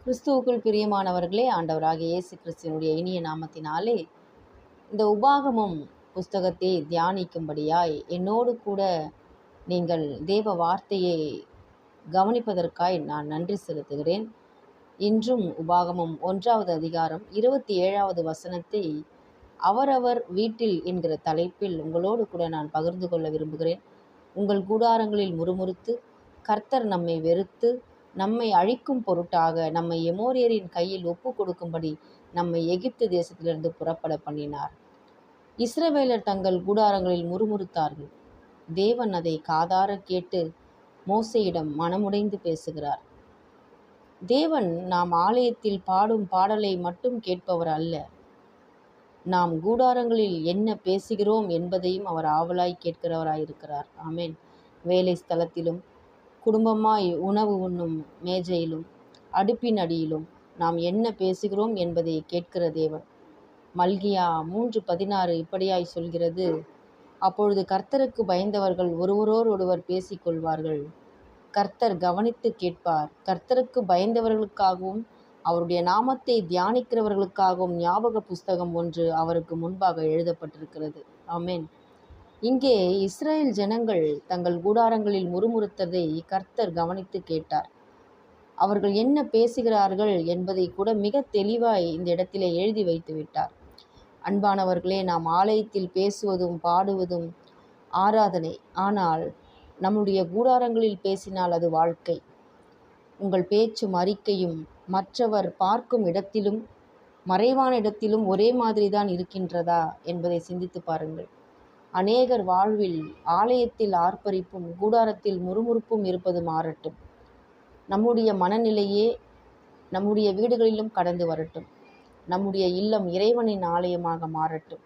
கிறிஸ்துவுக்குள் பிரியமானவர்களே, ஆண்டவராகிய இயேசு கிறிஸ்துவினுடைய இனிய நாமத்தினாலே இந்த உபாகமம் புஸ்தகத்தை தியானிக்கும்படியாய் என்னோடு கூட நீங்கள் தேவ வார்த்தையை கவனிப்பதற்காய் நான் நன்றி செலுத்துகிறேன். இன்றும் உபாகமம் 1வது அதிகாரம் 27வது வசனத்தை அவரவர் வீட்டில் என்கிற தலைப்பில் உங்களோடு கூட நான் பகிர்ந்து கொள்ள விரும்புகிறேன். உங்கள் கூடாரங்களில் முறுமுறுத்து கர்த்தர் நம்மை வெறுத்து நம்மை அழிக்கும் பொருட்டாக நம்மை எமோரியரின் கையில் ஒப்பு கொடுக்கும்படி நம்மை எகிப்து தேசத்திலிருந்து புறப்பட பண்ணினார். இஸ்ரவேலர் தங்கள் கூடாரங்களில் முறுமுறுத்தார்கள். தேவன் அதை காதார கேட்டு மோசேயிடம் மனமுடைந்து பேசுகிறார். தேவன் நாம் ஆலயத்தில் பாடும் பாடலை மட்டும் கேட்பவர் அல்ல, நாம் கூடாரங்களில் என்ன பேசுகிறோம் என்பதையும் அவர் ஆவலாய் கேட்கிறவராயிருக்கிறார். ஆமென். வேலை ஸ்தலத்திலும் குடும்பமாய் உணவு உண்ணும் மேஜையிலும் அடுப்பின் அடியிலும் நாம் என்ன பேசுகிறோம் என்பதை கேட்கிற தேவன். மல்கியா 3:16 இப்படியாய் சொல்கிறது, அப்பொழுது கர்த்தருக்கு பயந்தவர்கள் ஒருவரோடொருவர் பேசிக்கொள்வார்கள். கர்த்தர் கவனித்து கேட்பார். கர்த்தருக்கு பயந்தவர்களுக்காகவும் அவருடைய நாமத்தை தியானிக்கிறவர்களுக்காகவும் ஞாபக புஸ்தகம் ஒன்று அவருக்கு முன்பாக எழுதப்பட்டிருக்கிறது. ஆமென். இங்கே இஸ்ரேல் ஜனங்கள் தங்கள் கூடாரங்களில் முறுமுறுத்ததை கர்த்தர் கவனித்து கேட்டார். அவர்கள் என்ன பேசுகிறார்கள் என்பதை கூட மிக தெளிவாய் இந்த இடத்திலே எழுதி வைத்து விட்டார். அன்பானவர்களே, நாம் ஆலயத்தில் பேசுவதும் பாடுவதும் ஆராதனை, ஆனால் நம்முடைய கூடாரங்களில் பேசினால் அது வாழ்க்கை. உங்கள் பேச்சும் அறிக்கையும் மற்றவர் பார்க்கும் இடத்திலும் மறைவான இடத்திலும் ஒரே மாதிரி தான் இருக்கின்றதா என்பதை சிந்தித்து பாருங்கள். அநேகர் வாழ்வில் ஆலயத்தில் ஆர்ப்பரிப்பும் கூடாரத்தில் முறுமுறுப்பும் இருப்பது மாறட்டும். நம்முடைய மனநிலையே நம்முடைய வீடுகளிலும் கடந்து வரட்டும். நம்முடைய இல்லம் இறைவனின் ஆலயமாக மாறட்டும்.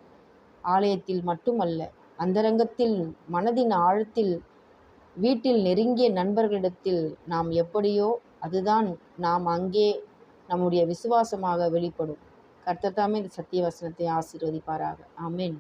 ஆலயத்தில் மட்டுமல்ல, அந்தரங்கத்தில், மனதின் ஆழத்தில், வீட்டில் நெருங்கிய நண்பர்களிடத்தில் நாம் எப்படியோ அதுதான் நாம் அங்கே நம்முடைய விசுவாசமாக வெளிப்படும். கர்த்தர் தாமே இந்த சத்திய வசனத்தை ஆசீர்வதிப்பாராக. ஆமென்.